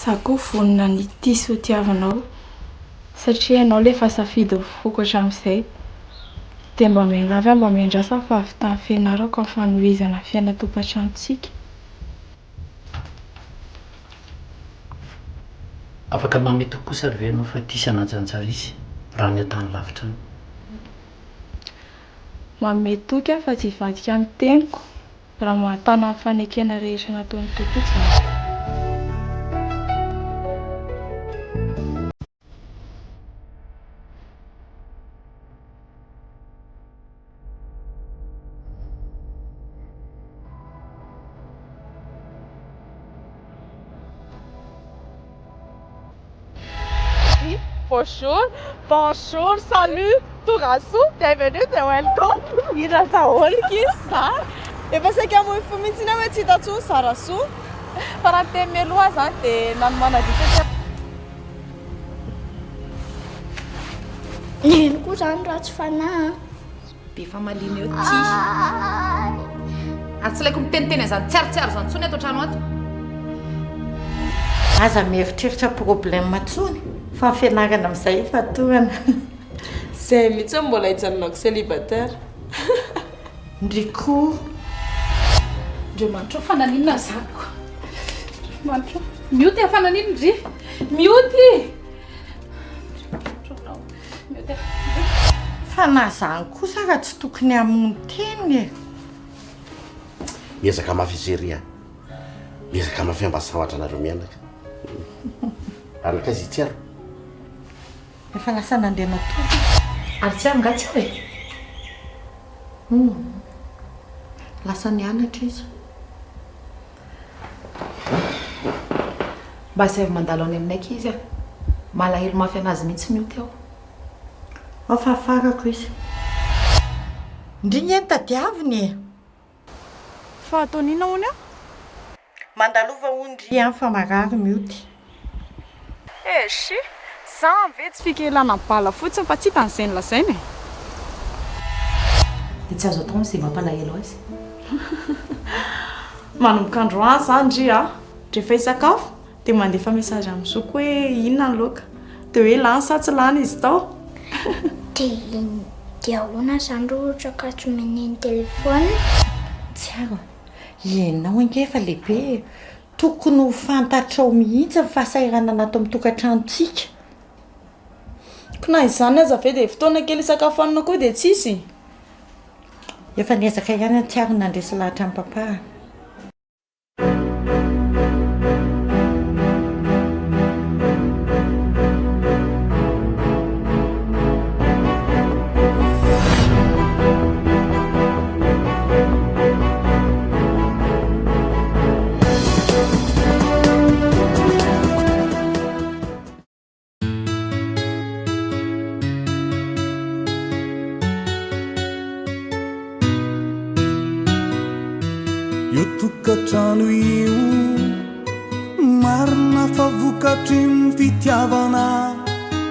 Sako vonona ny tiso tiavanao satria ianao le fa safidy vokatra amin'izay dia mba miangavy mba miandrasa fa avy tamin'ny fianarako amin'ny fanohizana fiaina tokantranontsika. Afaka mamety kosa ry venao fa tia sanajanjara izy raha ny atany lavitra any. Mamety toky aho fa tsy vadika amin'ny teniko raha mahatana amin'ny fanekena rehetra nataon'ny tokotsy. Bonjour, salut, tout rassou, bienvenue, de welcome. Ira daholo kisa. Efa saika mo mihitsy hoe tsy hitantsony sarasoa. Fa raha teny mialoha zany dia nanomanadika. Ino koa zany raha tsy fanahy. Be fa maliny eo ty. Ary tsy laiko miteniteny zany tsiarotsiaro zany tsony ato trano ato. Aza mieritreritra problème tsony fa fianarana amin'izay efa toana. Zay mihitsy mbola hijanonako célibataire. Ndriko Andriamanitra fananinona zako. Andriamanitra mioty fananino ndry. Mioty. Mioty. fa na zany kosa raha tsy tokony hamono teny. Miezaka mafizeria. Miezaka mafiambasahoatra anareo mianaka. Araka izy tsiaro. Efa lasa nandeha natoky. Ary tsy angatsy hoe. Lasa nianatra izy. Mba sy avy mandalo any aminay izy a. Malahelo mafy anazy mihitsy mioty aho. Afafarako izy. Ndriny eny tadiaviny. Fa ataonina hono aho? Mandalova ondry any fa marary mioty. Eshi, zany ve tsy fikelana bala fotsiny fa tsy hitan'izay lazainy. Dia tsy azo atao amin'izay mampalahelo azy. Manomboka androany zany ndry a. Rehefa hisakafo dia mandefa mesazy amin'ny soko hoe inona ny laoka. Dia hoe lany sa tsy lany izy tao. Dia ahoana zany raha ohatra ka tsy meneny telefona? Tsiaro. Ianao angefa lehibe. Tokony ho fantatrao mihitsy ny fahasairana nato amin'ny tokantranontsika. Kona izany aza ve dia fotoana kely isakafoanana koa dia tsisy. Efa niezaka ihany tsiaro nandresy lahatra amin'ny papa. Io tokatrano io marina fa vokatry ny fitiavana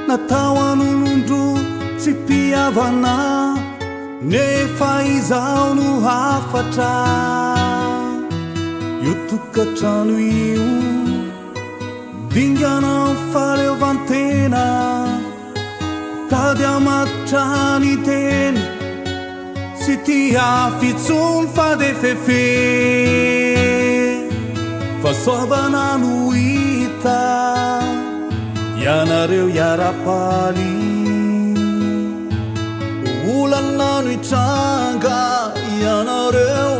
natao an'olondro tsy mpihavana nefa izaho no hafatra. Io tokatrano io dingana faleovantena tady amatotra ny teny sy tia fitsony fa de fefe fa soavana no hita ianareo iarapaly olana no hitranga ianareo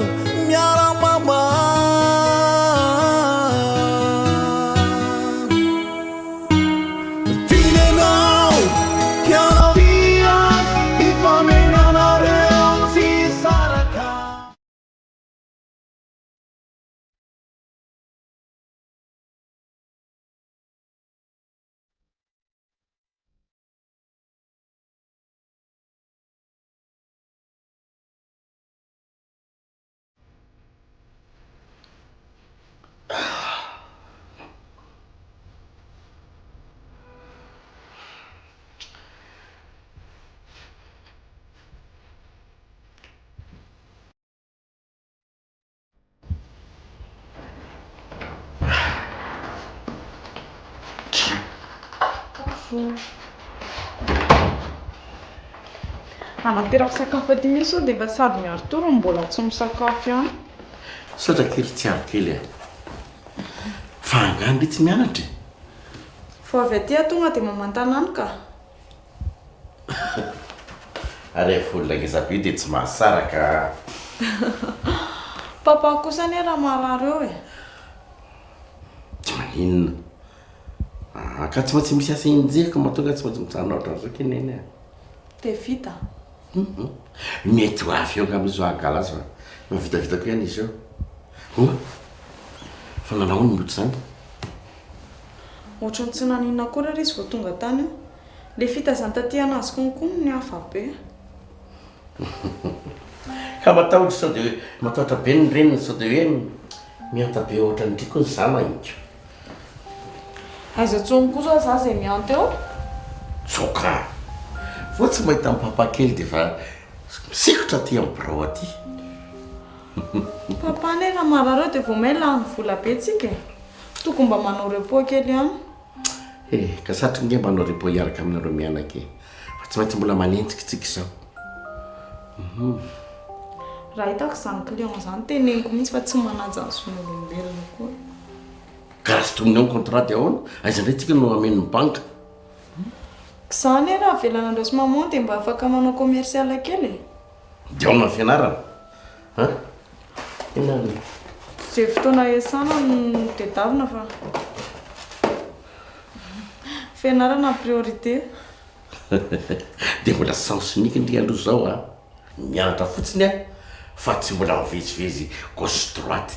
Anaterako sakafo aty mihitsy sao dia efa sady miaro toro mbola tsy misakafo ihany. Saotra kely tsy aro kely e. Fa angany tsy mianatra. Fa avy aty tonga dia mamantanany ka. Ary folona ngeza be dia tsy mahasara ka. Papa kosa anie raha marary eo e. Tsy maninona. Ka tsy maintsy misy asa injeko mahatonga tsy maintsy mijanona ohatran'izao keneny e. Dia vita. Mety ho avy eo amin'izao agala azy fa mavitavita koa ihany izy eo. Oa, fa nanao ny miotra izany? Ohatrany tsy naninona koa izy vao tonga tany eo. Le fita izany taty anazy konkoa ny hafa be. Ka matahotra sao dia matahotra be ny reniny sao dia hoe mianta be ohatrany triko ny zanako. Aiza tsony kosa za izay mianta eo? Soka. Vao tsy mahita amin'ny papa kely dia fa misikotra aty amin'ny birao aty. Papa anie raha marary eo dia vao may lany vola be tsika. Tokony mba manao repos kely ihany. Ka satroka nge manao repos hiaraka aminareo mianaka e. Fa tsy maintsy mbola manenjika tsika izao. Raha hitako izany client izany teneniko mihitsy fa tsy manaja ny zon'olombelona koa. Ka raha sy tomony eo ny contrat dia ahoana? Aiza indray tsika no amen'ny banka? Izany raha avelanandreo sy mamoa dia mba afaka manao commercial kely e. Dia ao amin'ny fianarana. Inona? Izay fotoana iasana no tedavina fa fianarana priorité. Dia mbola sens unika ndry aloha izao a. Mianatra fotsiny a fa tsy mbola mivezivezy gauche droite.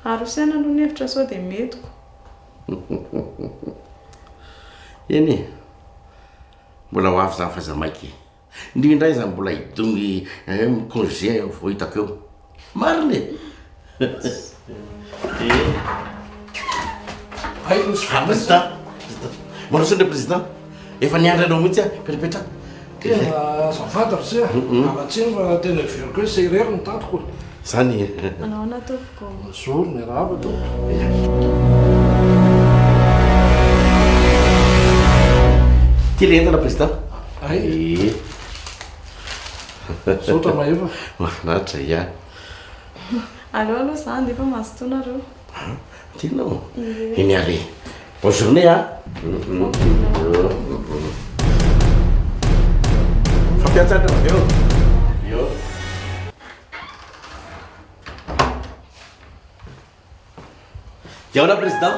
Arosaina aloha ny hevitra sao dia metiko. Eny e, mbola ho avy izany fahazamaiky. Indrindra izany mbola hidongy congé vao hitako eo. Marina e. Président. Manao sendra président. Efa niandra anao mihitsy a, petrapetra. Tena zafantatra se anatsiny fa tena veriko hoe serery ny tantoko. Zany. Anao nataoko. Zoro ny rava to. Ty le entana président. Ay. Sotra mahefa. Mahafinaritra ia. Allo aloha izany dia efa mazotoanareo. Tianao. Eny ary. Bonne journée a. Fampiatsana avy eo. Io. Diaona président.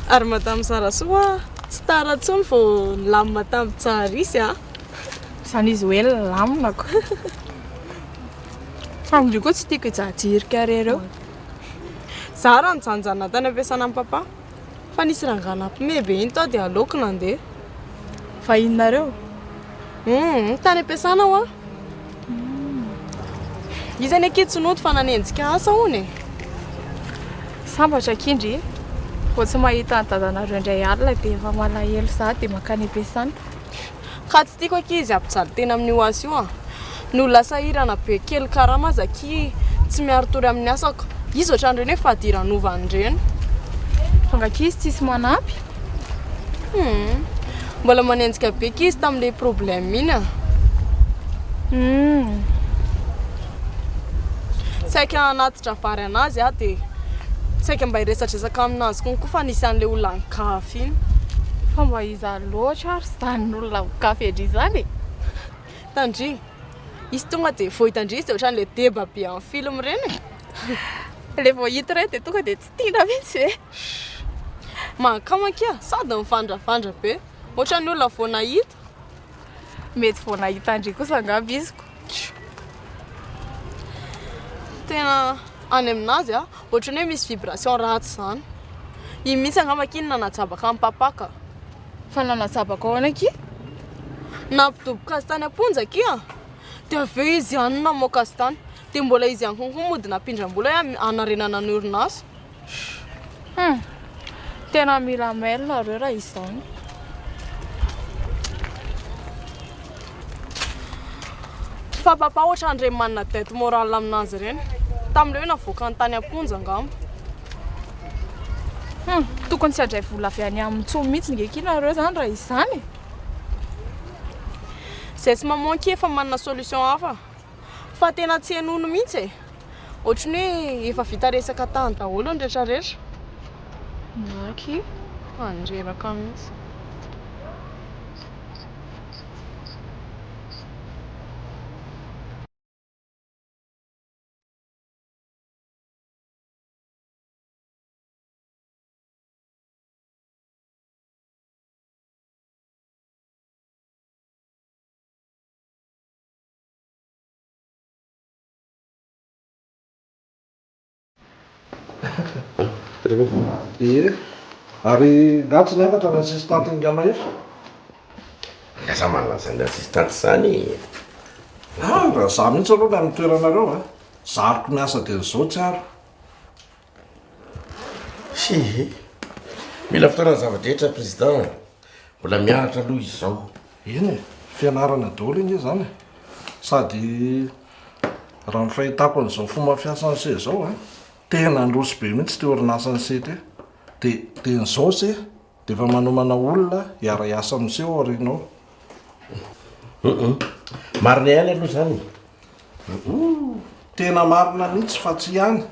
Ary madame Sarasoa tsy tara tsony vao lamina tamin'ny Tsarisy a. Izany izy hoe laminako. Fa amin'io koa tsy tiako hijahajiry rery eo. Za raha nijanjana tany ampiasana amin'ny papa fa nisy ranganam-pime be iny tao dia aleoko nandeha. Fa inonareo? Tany ampiasana ho a. Izy any akitsonody fa nanenjika asa hony e. Sambatra kindry. Vao tsy mahita ny dadanareo indray alina dia efa malahelo za dia makany ampiasana. Ka tsy tiako ankizy ampijaly tena amin'io asa io a. No lasa hirana be kely karama zaki tsy miaro tory amin'ny asako. Izy ohatran'ireny hoe fadiran'ovany ireny. Fa ankizy tsisy manampy. Mbola manenjika be kizy tamin'ilay problème iny a. Saika anatitra vary anazy a dia saika mba hiresatresaka aminazy konkoa fa nisy an'ilay olona nikafy iny. Fa mba iza loatra ary izan'olona mikafy andry izany. Tandry, izy tonga dia vao hitandry izy dia ohatran'ilay deba be amin'ny film ireny. Le vao hita iray dia tonga dia tsy tiana mihitsy hoe. Mahakamaky a, sady mivandravandra be. Ohatran'ny olona vao nahita. Mety vao nahita andry kosa angamba iziko. Tena any aminazy a, ohatran'ny hoe misy vibration ratsy izany. Iny mihitsy angamba kiny nanajabaka amin'ny papaka. Fa nanazabako ao anaky nampidoboka azy tany amponjaka ia dia aveo izy ihany namoaka azy tany dia mbola izy ihany konko mody nampindram-bola hoe anarenana ny orinasa. Tena mila mail nareo raha izany. Fa papa ohatra andre manana dette morale aminanjy ireny tamin'ilay hoe navoaka ny tany amponja angamba. Tokony tsy adray vola avy any amin'ny tsoa mihitsy ngeky nareo zany raha izany. Zay tsy mamanky efa manana solution hafa fa tena tsy henono mihitsy e. Ohatrany hoe efa vita resaka tany daholo ny rehetrarehetra. Naky andreraka mihitsy. Ary gatsy nefa ny assistante ingana efa. Asa manana zany assistante zany. Raha za mihitsy aloha ny toeranareo a. Zaroko miasa dia zao tsy ary. Si mila fotoana zava-drehetra président. Mbola mianatra aloha izy zao. Eny e, fianarana daholo iny zany. Sady raha ny fahitako an'izao fomba fiasany se zao a. Tena androso be mihitsy te orinasa ny se te. Dia n'izao se dia efa manomana olona hiara-iasa amin'iseo aorianao. Marina ihany aloha zany. Tena marina mihitsy fa tsy ihany.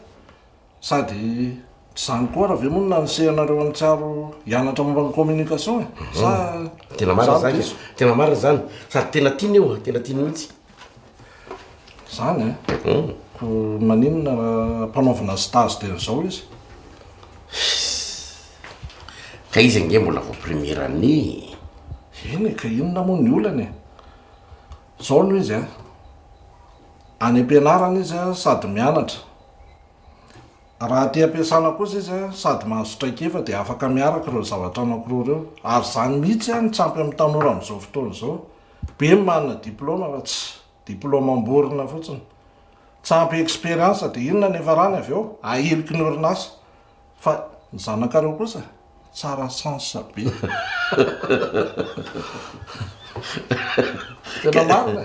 Sady zany koa raha ve moa nanisehanareo amin'ny tsaro hianatra momba ny communication e. Sa tena marina zany. Tena marina zany. Sady tena tiany io, tena tiany mihitsy. Zany e. Maninona mpanaovana stage dia n'izao izy. Ka izy ange mbola vao première année. Eny e, ka inona moa ny olana e. Zao aloha izy a. Any am-pianarana izy a sady mianatra. Raha aty am-piasana kosa izy a sady mahazo traikefa dia afaka miaraka ireo zavatra anankiroa ireo. Ary zany mihitsy a nitsampy amin'ny tanora amin'izao fotoana izao. Be manana diplôma fa tsy diplôma amborina fotsiny. Tsampy expérience dia inona ny efa rany avy eo ahiliky ny orinasa. Fa ny zanakareo kosa tsara chance be. Tena marina.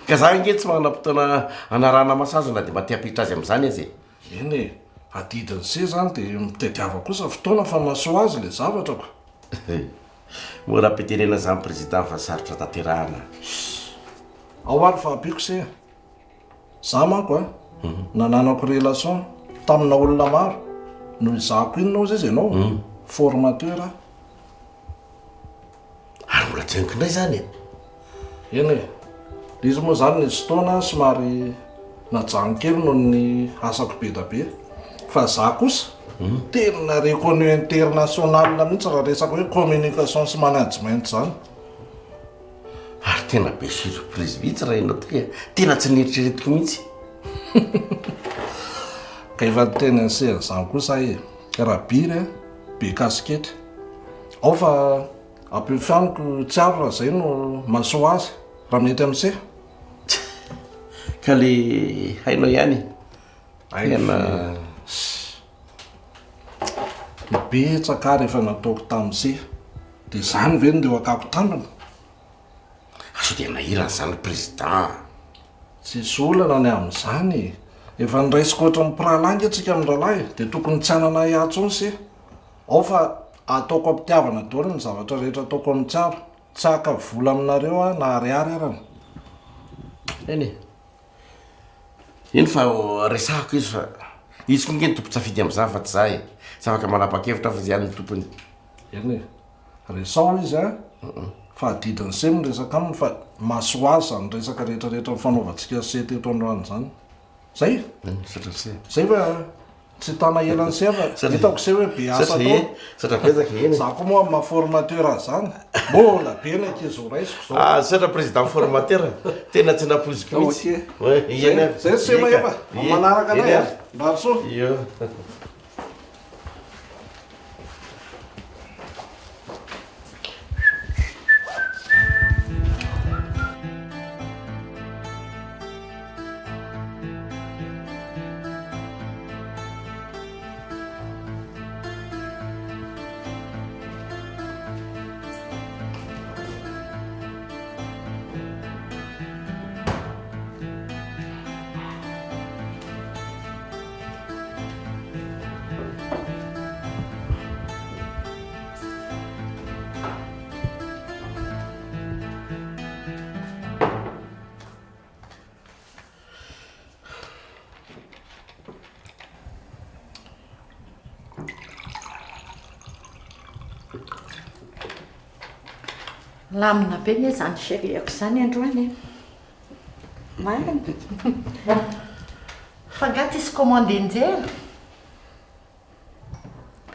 Ka za nge tsy manam-potoana anarana masazona dia mba te-hampiditra azy amin'izany azy. Eny e, adidiny se zany dia mitadiava kosa fotoana fa mahasoa azy le zavatako. Mora ampidirena zany président fa sarotra tanterahana. Ao ary fa ampiko se. Za manko a nananako relation tamina olona maro noho izahako inona ozy izy ianao formateur a. Ary mbola tsy hainko indray zany e. Eny e, izy moa zany ny fotoana somary najano kely noho ny asako be da be. Fa za kosa tena reconnu international mihitsy raha resaka hoe communication sy management zany. Ary tena be surprise mihitsy raha ianao ty. Tena tsy nieritreretiko mihitsy. Ka efa tena ny zany kosa e. Raha biry be kasikety. Ao fa ampifianiko tsy aro raha zay no mahasoa azy raha mety amin'se. Ka le hainao ihany. Tena betsaka rehefa nataoko tamin'se. Dia zany ve no ndeha akako tambiny. Aso dia nahirana zany président. Tsisy olana ny amin'izany. Efa niraisiko ohatran'ny piralangy atsika amin'ny rahalahy dia tokony tsy hanana hiatsony se. Ao fa ataoko ampitiavana daholo ny zavatra rehetra ataoko amin'ny tsaro. Tsy haka vola aminareo a na ariary arany. Eny iny fa resahako izy fa izy koa nge ny tompo-tsafidy amin'izany fa tsy za e. Tsy afaka manapa-kevitra fa izy ihany ny tompony. Eny resao izy a. Fa adidiny se miresaka aminy fa mahasoa azy zany resaka rehetrarehetra mifanaovantsika se teto androany zany. Zay? Zay fa tsy tana elany se fa hitako se hoe be asa tao. Za koa moa amin'ny formateur azy zany. Mbola be ny ankizy ho raisiko zao. Satra président formateur. Tena tsy napoziko mihitsy. Zay se ma efa. Manaraka anay a. Mbarso. Lamina be ny zany seriako zany androany marina fa gaty isy commande enjela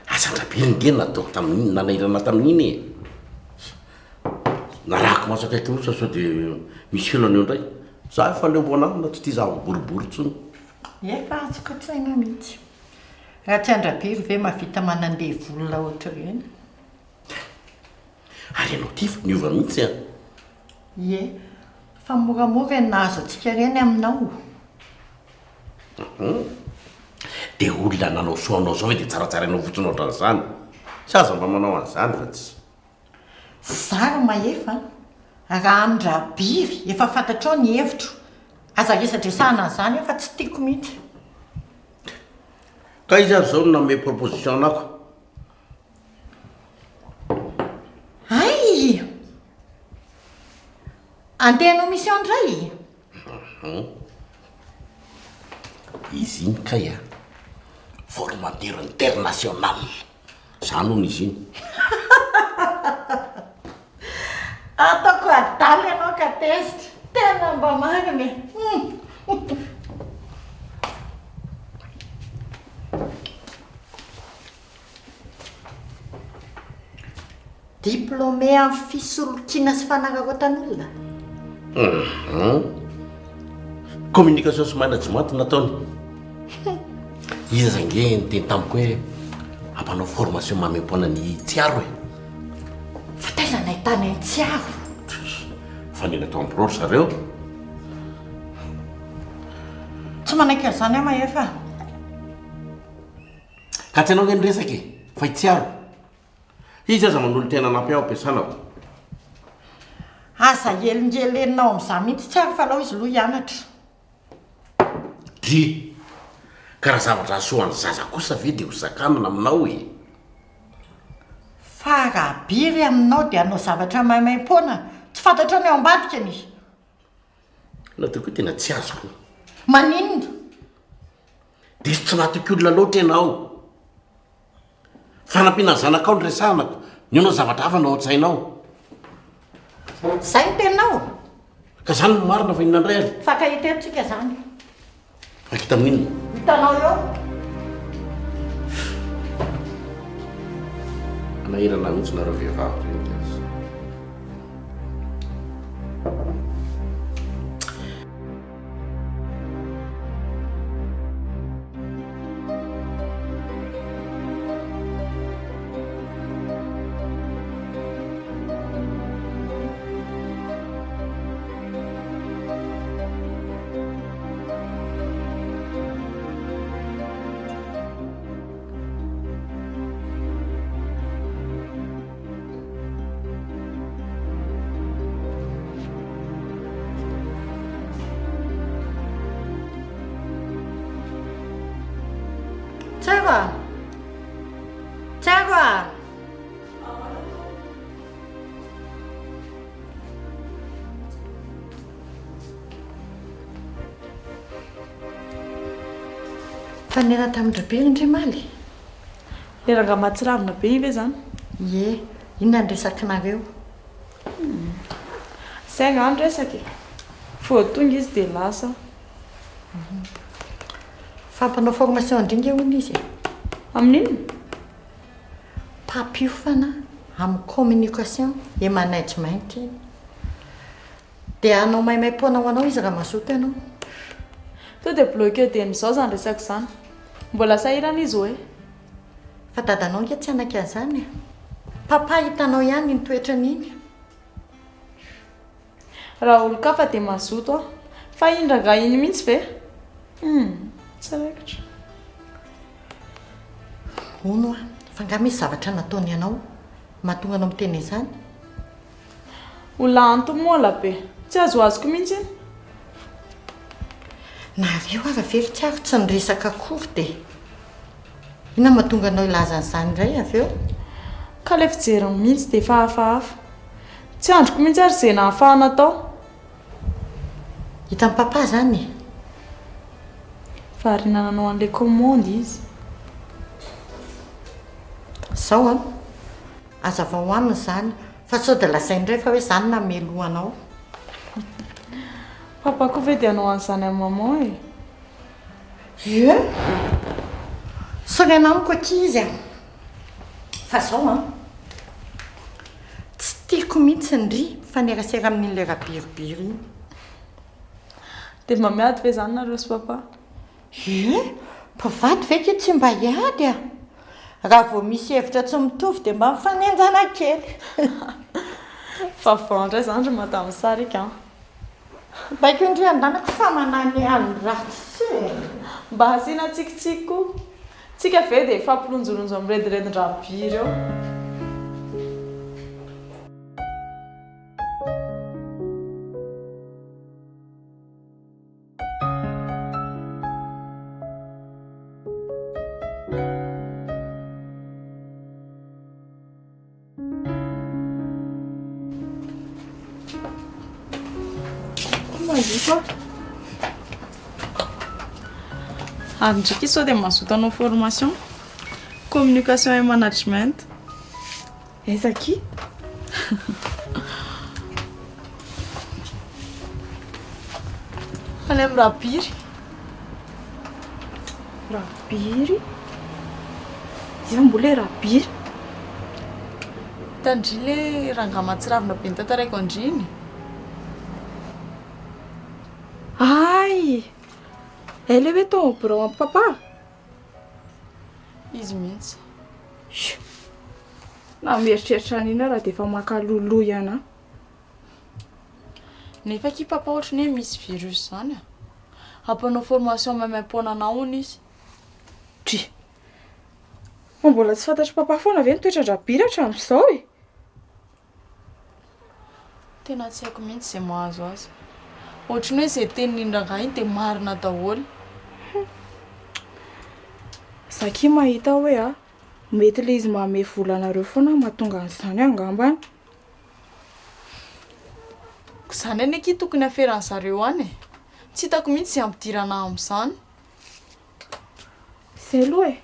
asandrabirynge natao tamin'iny nanairana tamin'iny e narahako maso akaiky mihitsy sao dia misy elo aneo indray za efa leoboanamina tsy tia zaho boribory tsony efa atsoko tsaina mihitsy raha tsy andrabiry ve mavita manandeha volona ohatra reny ary ianao ty fa niova mihitsy a ie fa moramora ny nahazo atsika reny aminao dia olona nanao soanao zao hoe dia tsaratsara ianao fotsiny ohatran'izany tsy aza mba manao an'izany fa tsy zary mahefa raha andrabiry efa fantatrao ny hevitro aza resadresahana an'izany efa tsy tiako mihitsy ka izy azy zao no nanome proposition anako ay andehanao mission indray izy iny kay a formateur international zany hono izy iny ataoko adaly ianao ka tezitra tena mba marina diplômé amin'ny fisolokiana sy fanararotan'olona communication sy management nataony izy zange nyteny tamiko hoe ampanao formation mamem-poana ny tsiaro e fa taiza nahitany ny tsiaro fa ny natao amproro zareo tsy manaiky an'izany aho mahefa ka tsy anao ge nyresaka e fa itsiaro izy aza manolo tena anampy aho ampiasanako asa elingelenao amin'izany mihitsy tsiaro fa lao izy loha hianatra dry ka raha zavatra asoan'ny zaza kosa ve dia ho zakanana aminao e fa raha biry aminao dia anao zavatra maimai-poana tsy fantatra ny ao ambadika ny natao koa tena tsy azoko maninona dia sy tsy natoky olona loatra ianao fanampiana ny zanakao ny resahanako ny anao zavatra hafa nao an-tsainao zay ny tenao ka zany no marina fa inona indray ary fa kahitentsika zany akita amin'inona hitanao eo anahirana mihitsy nareo vehivavy reny azy Tara! Fa nera tamin-drabe indray maly? Leranga matsiravina be ive zany? Ie, inona ny resakinareo? Zay ngano resaka e. Fo tonga izy dia lasa. Fampanao formation indringa hono izy. Amin'inona? Mpapiofana amin'ny communication et management. Dia anao maimai-poana ho anao izy raha mazoto ianao. To dia bloqué dian'izao zany resaka zany. Mbola sahirana izy hoe. Fa dadanao nge tsy anaka an'izany. Papa hitanao ihany ny toetra n'iny. Raha olo-kafa dia mazoto aho. Fa indraga iny mihitsy ve? Tsy raikitra. Ono fa nga misy zavatra nataony ianao mahatonga anao miteny izany. Olona antomola be. Tsy azoazoko mihitsy iny. Nareo ara very tsiaro tsy niresaka akory dia inona mahatonga anao ilaza an'izany indray avy eo? Ka le fijeriny mihitsy dia efa hafahafa. Tsy androko mihitsy ary izay nahafahana tao. Hita amin'ny papa zany. Fa harinananao an'ilay commande izy. Zao aza vahoanina zany fa sao dia lasaindray fa hoe zany namelohanao. Papa koa ve dia anao an'izany amin'ny maman Ie soraina amiko akizy a fa zao a tsy tiako mihitsy ndry fanerasera amin'ilay rabiribiry iny. dia mamiady ve zany nareo sy papa? Ie mpivady ve ke tsy mba hiady a raha vao misy hevitra tsy mitovy dia mba mifanenjana kely. fa vandray zany ry madame sarika baiko indry andanako fa manany any ratsy mba hasiana tsikitsiky koa tsika ve dia fampilonjolonjo amin'ny rediredin-drabiry eo. Ary ndraiky sao dia mazotanao formation communication et management. Ezaki any amin'ny rabiry izy mbola rabiry tandry le rangamatsiravina be ny tantaraiko andriny. ay elle hoe tao birao amin'ny papa izy mihitsy na mieritreritra an'ina raha dia efa makalolo ihana nefa ki papa ohatra ny hoe misy virus zany ampanao formation maimaim-poana anao hony izy. Dry mbola tsy fantatry papa foana ve nitoetran-drabira hatramin'izao e. tena tsy haiko mihitsy izay mahazo azy ohatra ny hoe izay tenin'iny rangahy iny dia marina daholo. Zaki mahita hoe a mety le izy mahame volanareo foana mahatonga an'izany angambany. Izany any aky tokony aferan'zareo any tsy hitako mihitsy izay ampidirana amin'izany. Izay aloha e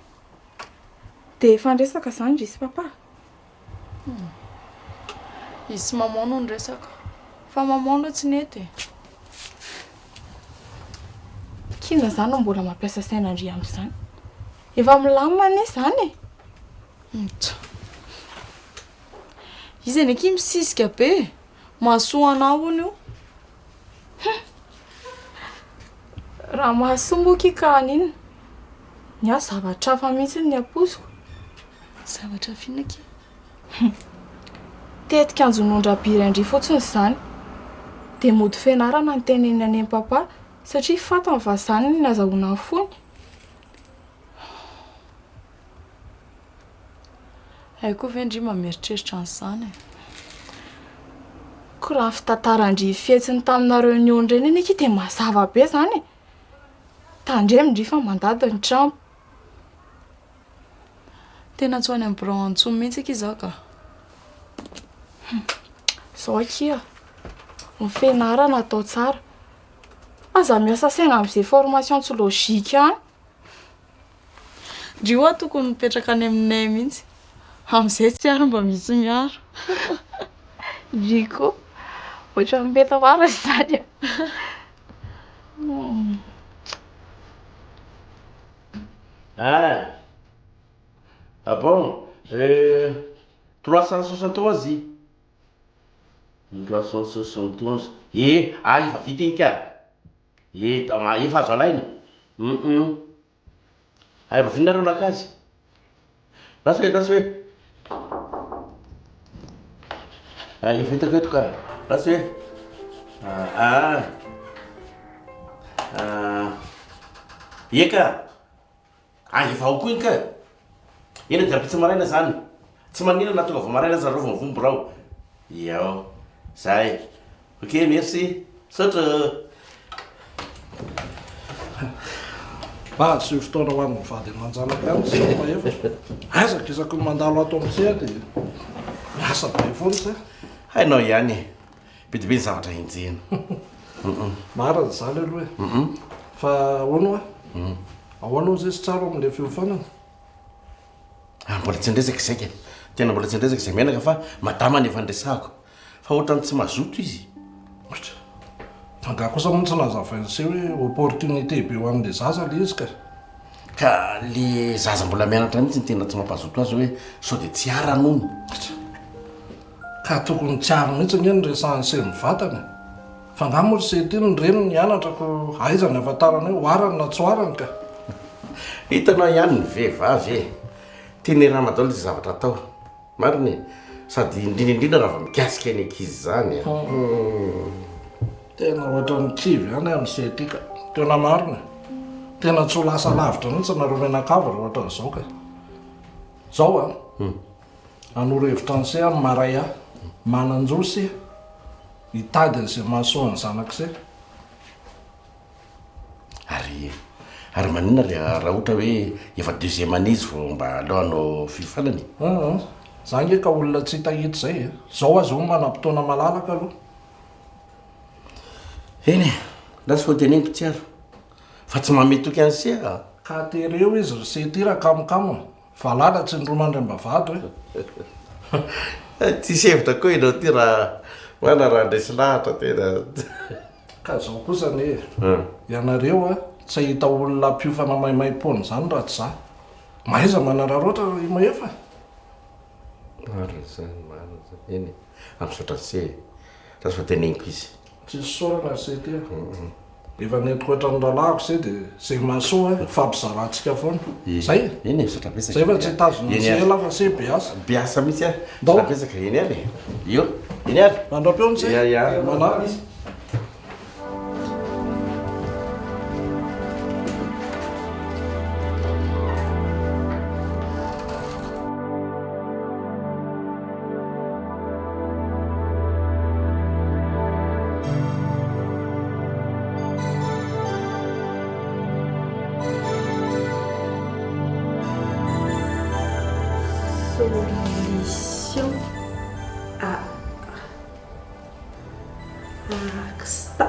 dia efa nresaka izany ry sy papa. Izy sy maman no nresaka fa maman no tsy nety e. Kinona zany no mbola mampiasa sainandry amin'izany efa milamina izany e. Izy any aky misisika be mahasoa anao hony io. Raha mahasoa moa ki ka an'inona ny ahy zavatra hafa mihitsy ny aposiko. Zavatra fina aky tetika anjonondrabira indry fotsiny izany dia mody fianarana ny teneniny any amin'ny papa satria fatany fa izany ny nazahoana ny fony. Haiko ve ndry mameeritreritra an'izany e. Ko raha fitantarandry fihetsiny taminareo ny ondreny iny aky dia mazava be izany e. Tandremy ndry fa mandady ny trano. Tena tsy ho any amin'ny birao antsony mihitsy aky izao ka. Zao aky ny fianarana atao tsara aza miasa saina amin'izay formation tsy logika any. Ndry hoa tokony mipetraka any aminay mihitsy amin'izay tsy ary mba misy miaro. Diko ohatra mipeta maro izany. Ah bon 371 371 efa vita iny ka efa azo alaina. Efa vinareo nakazy rasy hoe efa hitako eto ka rasy hoe eka efa ao koa iny ka ena dia ampitsy maraina zany tsy manina na tonga vao maraina zareo vao mivomborao iao zay. Ok merci sotra. Sy io fotoana ho an'ny mivady aman-janaka any sy mahefa aizaka isaky ny mandalo ato amin'izay dia miasa be foana zay. Hainao ihany bidibe ny zavatra enjehana. Marina zany aloha e. Fa ahoana ahoana zay sy tsara amin'ilay fiofanana. Mbola tsy ndresaka izay ka tena mbola tsy ndresaka izay menaka fa madama ny efa ndresahako fa ohatrany tsy mazoto izy. Fanga kosa montsy nazavain'se hoe opportunité be ho an'le zaza le izy ka le zaza mbola mianatra mihitsy ny tena tsy mampazoto azy hoe sao dia tsy ara-nono ka tokony tsy ary mihitsy ny eny resahan'ny se mivatana fa nga moa setiny ny reny ny anatrako aizany afantarana hoe hoarany na tsy hoarany ka hitanao ihany ny vehivavy e teneraana daholo izay zavatra atao mariny sady indrindraindrindra raha va mikasika ny ankizy zany tena ohatra ny kivy any amin'ny setika tena marina tena tsy ho lasa lavitra mihitsy nareo menakava raha ohatra n'izao ka zao a anoro-hevitra an'se amin'ny maray ahy mananjosy hitady an'izay mahasoa ny zanak'izay ary manina raha ohatra hoe efa deuxième année izy vao mba alohanao filifalany za nge ka olona tsy hitahita zay zao azy ho manam-potoana malalaka aloha eny lasy fao teneniko tsy aro fa tsy mametoky an'sia ka tereo izy ry setira kamokamo fa lalatsy ny romandry ambavado tsy sevitra koa ianao ty raha mana raha ndresy lahatra tena ka zao kosa ny ianareo tsy hita olona mpiofana maimai-pony zany raha tsy za mahaiza manararoatra maefa eny am'sotra se lasy fa teneniko izy tsisy sorana sety efa netiko oatra ny rahalahako se dia zay mahasoa fampizarantsika foana zay eny misotrapesaka zay fa tsy hitazona sy ela fa se biasa mihitsy a sotrapesaka eny any io eny ary mandram-peo ny zay manary izy Solution Axta.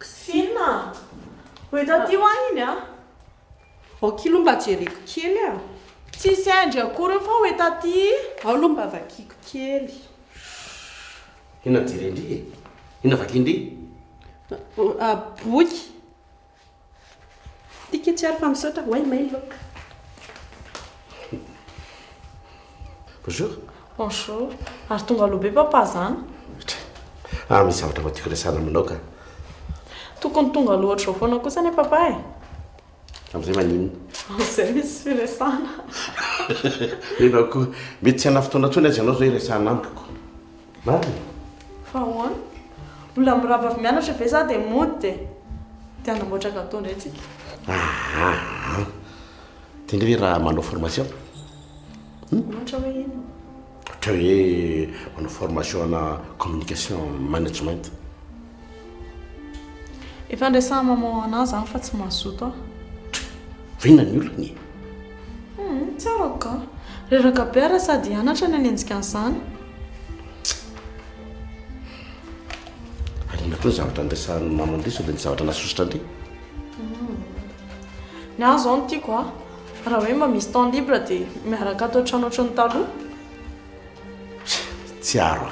Fina hoe taty ho any iny a Okilo mba jereko kely a tsisy andry akory fa hoe taty ao aloha mba vakiko kely ina jerendry ina vakindry boky tika tsy ary fa misaotra hoay may loka bonjour bonjour ary tonga aloha be papa zany misy zavatra matiako resana aminao ka tokony tonga aloha ohatr'izao foana kosa ny papa e am'izay maninona zay misy firesana enao koa mety tsy hana fotoana tsony azy ianao zao iresana amiko marina fa hoana olona mirava avy mianatra ve za dia mody dia hanamboatra gâteau indray tsika tena hoe raha manao formation ohatra hoe ino ohatra hoe manao formation ana communication management efa andraisana maman anazy zany fa tsy mazoto aho vina ny olony tsara ka reraka be ara sady hianatra ny anenjika an'izany alina koa ny zavatra andraisan'ny mamandray sao dia ny zavatra nasositra ndray ny azo zao no tiako a raha hoe mba misy temps libre dia miaraka atao trano ohatry ny taloha tsy aro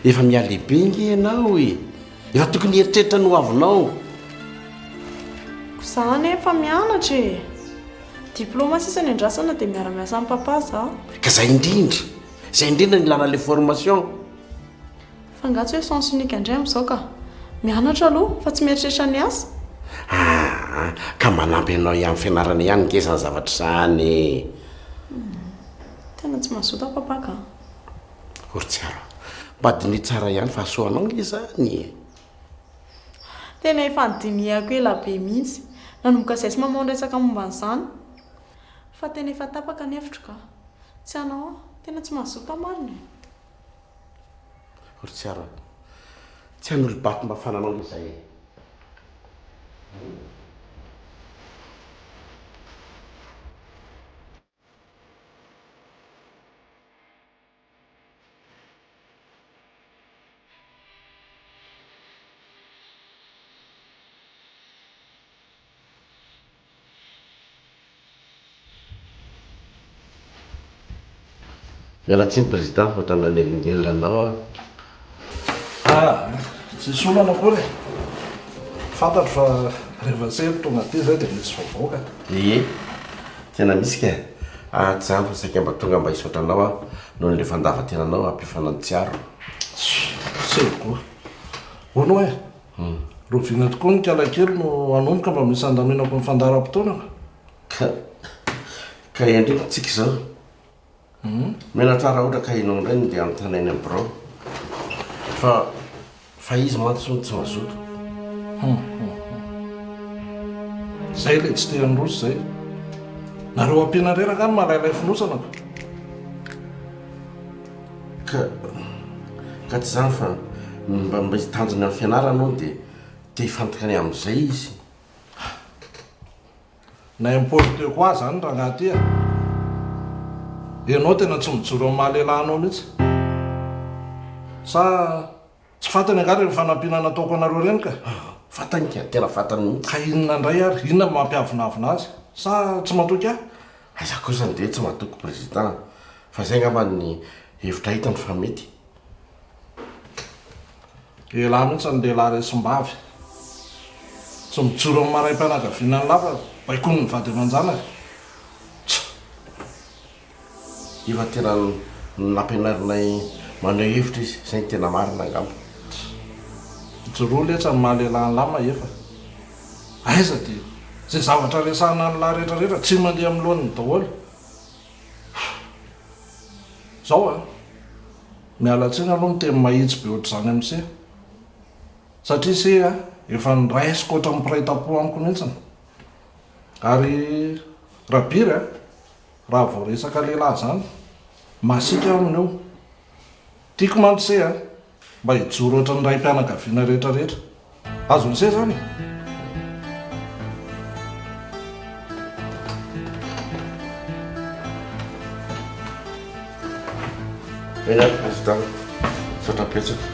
efa mialehibe nge ianao e efa tokony heritreritra no avinao zany efa mianatra e diplôma sisa ny andrasana dia miara-miasa amin'ny papa za ka zay indrindra ny lana le formation fa ngatsy hoe sens unique indray amin'izao ka mianatra aloha fa tsy mieritreritra ny asa ka manampy anao amin'ny fianarana ihany ngesany zavatra zany tena tsy mazoto papa ka ory tsara mba diny tsara ihany fa hasoanao nge zany tena efa nydinihako elabe mihitsy nanomboka izay sy mamonresaka momba an'izany fa tena efa tapaka ny hevitro ka tsy anao tena tsy mazoto marina ory tsara tsy han'olo-bato mba fananao nge zay Mialatsiny président fa tanan'elingelanao tsisy olana akory fantatro fa rehefa sely tonga ty zay dia misy vaovaoka. Tena misy ka tsy zany fa saika mba tonga mba hisaotranao a noho n'le fandavantenanao ampifanantsiaro. Seko hono e rovina tokoa ny kalakely no anomboka mba misy andaminako ny fandaram-potoanako. Ka endrikotsika izao mena tsara ohatra ka inao indray dia anontanainy amin'ny birao fa izy mantsony tsy mazoto. Zay le tsy te androso zay nareo ampiana reraka any malailay finosanako. Ka tsy zany fa mba tanjony amin'ny fianaranao dia te hifantikany amin'izay izy. Na importe koa zany raha anaty ianao tena tsy mijoro amin'ny mahalelanao mihitsy sa tsy fantany angary ny fanampiana nataoko anareo reny ka. Fantany ka tena fantany mihitsy. Ka inona indray ary inona mampiavinavina azy sa tsy matoky ahy? Aza kosa dia tsy matoky président fa zay ngamba ny hevitra hitany fa mety. Elahy mihitsy ny lehilahy resim-bavy tsy mijoro amin'ny maraim-pianakaviana ny lafa baiko ny vady aman-janaka. Ifa tena nampianarinay maneho hevitra izy zay ny tena marina angamba. Joroa letra ny mahalelan'ny lama efa aiza dia zay zavatra resahana ny lahy rehetrarehetra tsy mandeha amin'ny lohan'ny daholo. Zao mialatsiny aloha ny teny mahitsy be ohatr'izany amin'se satria se efa niraisiko ohatra mipiray-tam-po amiko mihitsiny ary rahabiry raha vao resaka lehilahy zany masika amin'eo tiako mantsy se mba hijoro ohatra ny ray mpianakaviana rehetrarehetra azony se zany. Eny ary président saotra petsaka.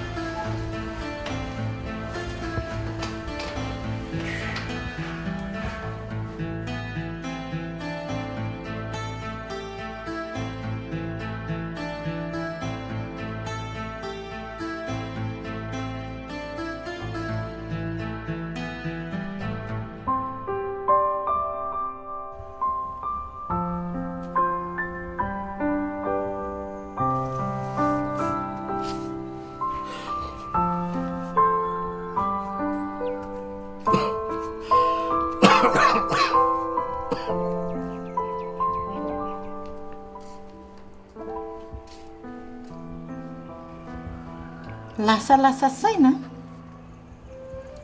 Lasa saina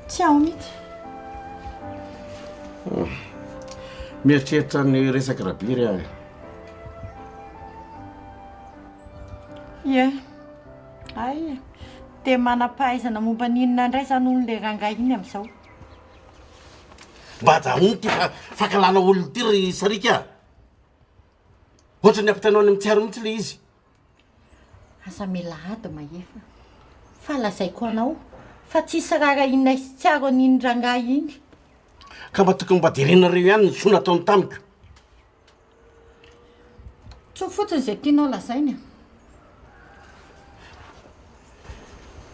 tsy ao mihitsy. Mieritreritra ny resaka rahabiry ahy. Ie ay dia manam-pahaizana momba ninona indray zany olon'le rangahy iny amin'izao. Mba ajahono ty fankalana olona ty ry sarika. Ohatra ny ampitanao any amin'ny tsiaro mihitsy le izy. Asa mila ady maefa fa lazaiko anao fa tsisy rara inona sy tsiaro an'iny rangahy iny. Ka mba tokony mba direnareo ihany ny soa nataony tamiko. Tsoko fotsiny izay tianao lazaina.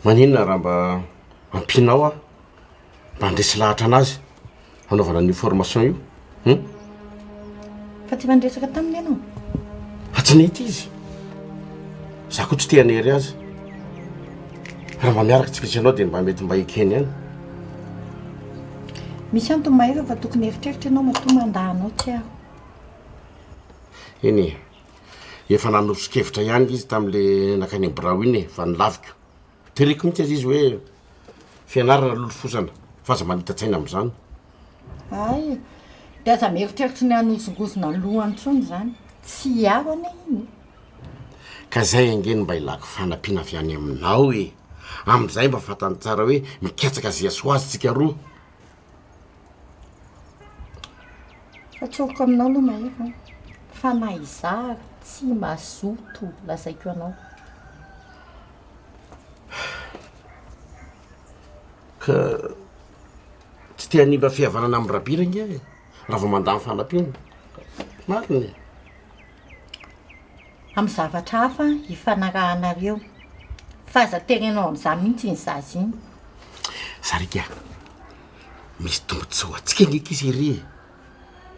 Maninona raha mba ampinao mba handresy lahatra anazy hanaovana ny formation io. Fa tsy mandresaka taminy ianao. Tsy nety izy. Za koa tsy te hanery azy. Raha mba miaraka tsy misy anao dia mba mety mba ekeny ihany. Misy antony mahefa fa tokony eritreritra ianao matoa mandahanao tsy aho. Eny efa nanosokevitra ihany izy tamin'le nakany birao iny fa nilaviko. Teriko mihitsy azy izy hoe fianarana lolo fosana fa aza manita-tsaina amin'izany. Ay dia aza mieritreritra ny hanosongosona ny lohany tsony zany tsy aho ane iny. Ka zay angeny mba ilako fanampiana avy any aminao amin'izay mba fantany tsara hoe mikatsaka zay aso azy tsika roa. Fa tsoko aminao aloha mahefa fa na izary tsy mazoto lazaiko anao. Ka tsy te haniva fihavanana amin'ny rabira nge raha vao mandany fanampiana marina. amin'ny zavatra hafa hifanarahanareo fa aza terenao amin'izany mihitsy ny zazy iny. Sarika misy tombontsoa atsika ngiky izy ery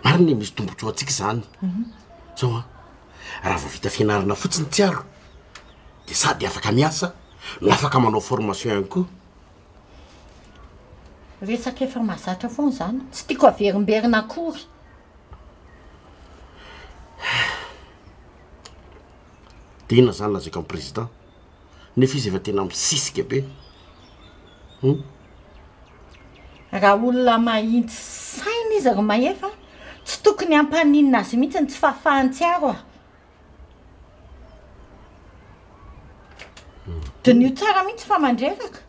marina misy tombontsoa atsika izany zao raha vao vita fianarana fotsiny tsiaro dia sady afaka miasa no afaka manao formation ihany koa. Resaka efa mahazatra foana izany tsy tiako averimberina akory. Tena zany lazaiko amin'ny président nefa izy efa tena misisika be. Raha olona mahitsy saina izy ry mahefa tsy tokony hampaninina azy mihitsy ny tsy fahafahantsiaro dia nio tsara mihitsy fa mandreraka.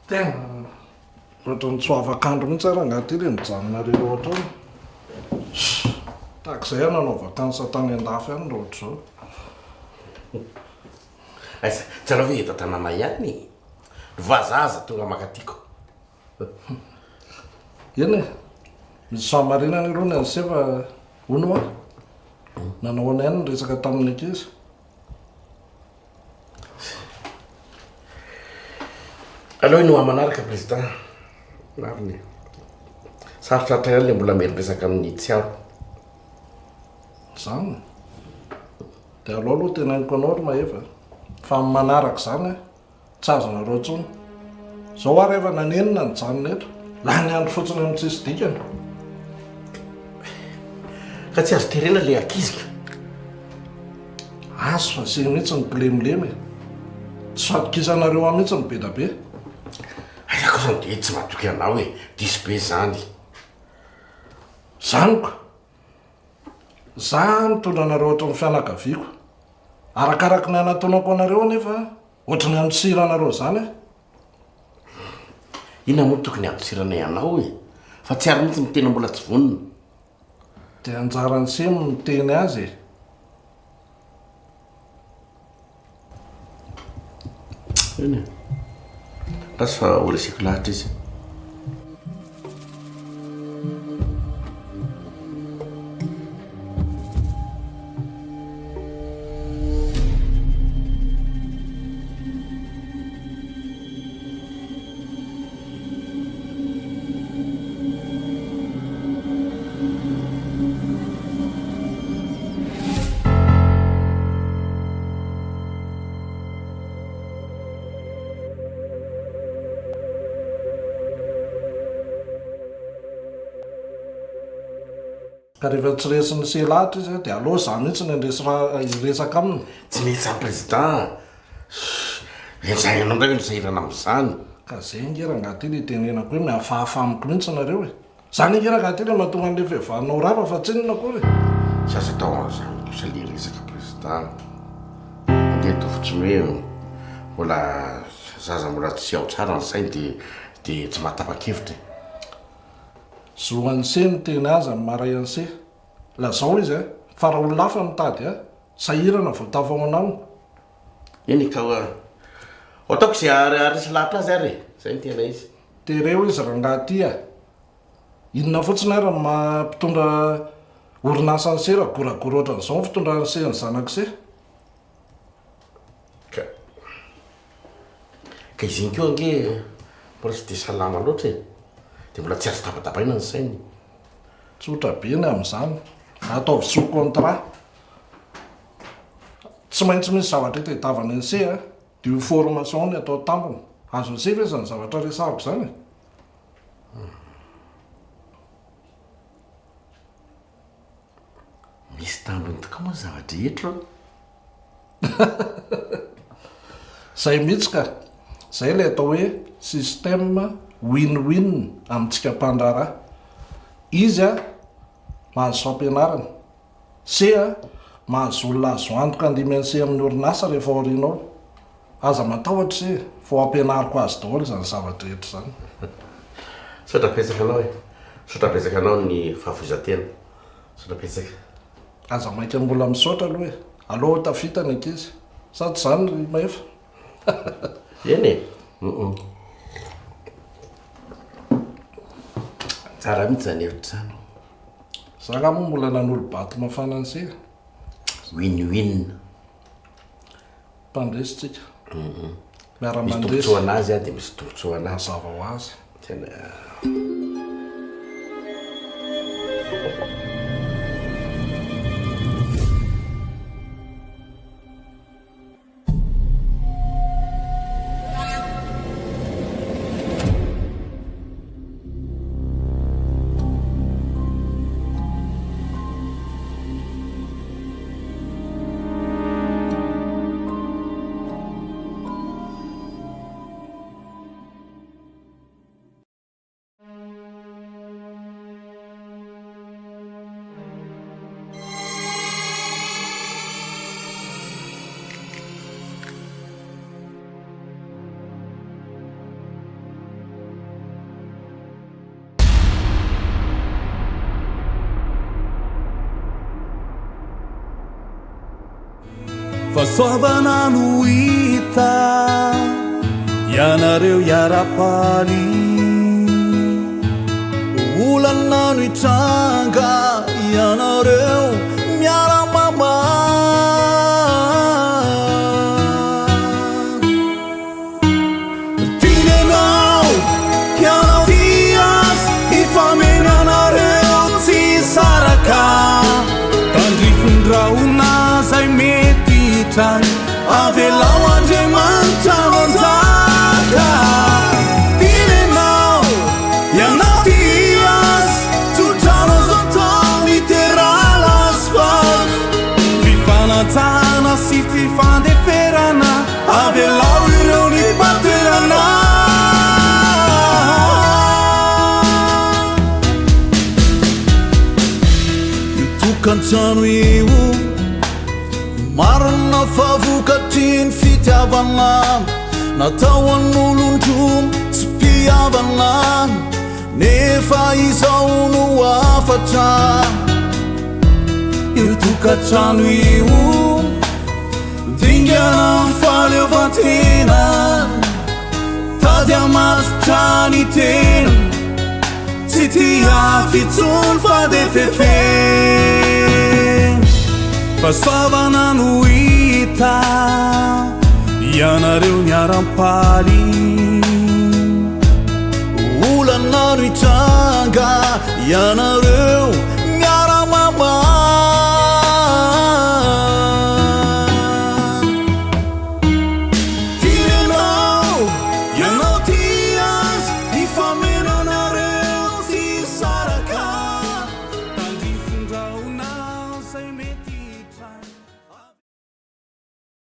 Tena ohatry ny tsoavakandro mihitsy raha angaty ire mijanonareo ohatrany tak'izay nanao vakansa tany an-dafy any raha ohatr' izao. Aiza tsara hoe eto tanàna ihany vazaza tonga makatiako. Eny misy soamarinana irony anysefa ono a nanao anainy ny resaka tamin'ny ankizy. Aloha ino manaraka président mariny sarotratra ihany le mbola meriresaka amin'ny tsiaro zany dia alao aloha tena hainiko anao ry mahefa fa amin'ny manaraka izany tsy azonareo ntsony zao ary efa nanenina ny janona eto laha ny andro fotsiny amin'ny tsisy dikany ka tsy azo terena le akizika azo fa se mihitsy ny kilemilemy tsy fatokizanareo amihitsy ny be da be. Aizako zany dia tsy matoky anao hoe diso be zany zaniko za mitondra anareo ohatry ny fianakaviako arakaraka ny anataonako anareo nefa ohatry ny andosiranareo zany ina moa tokony andosirana ianao fa tsy ary mihitsy mitena mbola tsy vonona dia anjarany se miteny azy eny rasy fa oreseko lahatra izy. ka rehefa tsy resiny se lahatra izy dia aloha za mihitsy ny iresaka aminy. Tsy mety za président enzahy anao ndray nozairana amin'izany ka zay ngera angaty le tenenako hoe mihafahafa amiko mihitsy nareo zany ngera angaty le mahatonga an'le vehivahanao rava fa tsy inona kory tsy azo atao an'izany kosa le resaka président andeha tofotsiny hoe mbola zaza mbola tsy ao tsara ny sainy dia tsy mahatapa-kevitra zoan'ny se ny teny azy amin'ny maray an'se la zao izy fa raha olonafa mitady sahirana voatafao anamiko eny ka ataoko izay aresy lahatra azy ary zay ny tena izy tereo izy raha ngaty inona fotsiny ary mampitondra orinasa ny se raha goragora ohatran'izao ny fitondra ny se ny zanak'se ka izy iny keo ange mbola tsy dia salama loatra dia mbola tsy azo tapatapaina ny sainy tsotra be ny amin'izany atao viso contrat tsy maintsy misy zavatra hitadiavana ny se dia io formation ny atao tampony azo anseva izany zavatra resahako zany misy tambiny tokoa moa zavatra etro zay mihitsy ka zay lay atao hoe système win-win amintsika mpandraraha izy a mahazo fampianarana se a mahazo olona azo antoka andimense amin'ny orinasa rehefa aorinao aza matahotra se fo ampianariko azy daholo zany zavatra etra zany sotrapetsaka anao e sotrapetsaka anao ny fahavozantena sotrapetsaka aza mainka mbola misaotra aloha hoe aloha tafitana ankizy sady zany ry maefa eny e tsara mihitsy zany hevitra zany zaga moa mbola nan'olo bato mafana an'se win-win mpandresitsika misy miara-mandresy tombotsoa anazy a dia misy tombotsoa anazy mazava ho azy tena fasoavana no hita ianareo iara-paly olana no hitranga ianareo miara-mama tinenao ianao tias ifameny anareo tsy saraka tandrifondraona zay mety avelao andriamanitra vanjaka tinenao ianao tias tsodrano zao tao literala asfalt fifanajana sy fifandeferana avelao ireo ny paterana io tokantrano io marina favokatriny fitiavana natao an'olondromo tsy mpiavana nefa izao no afatra io tokatrano io dingana faleovantena tady amazotra ny tena tsy tia fitsony fa de fefe fasoavana no hita ianareo miara-paly olana no hitranga ianareo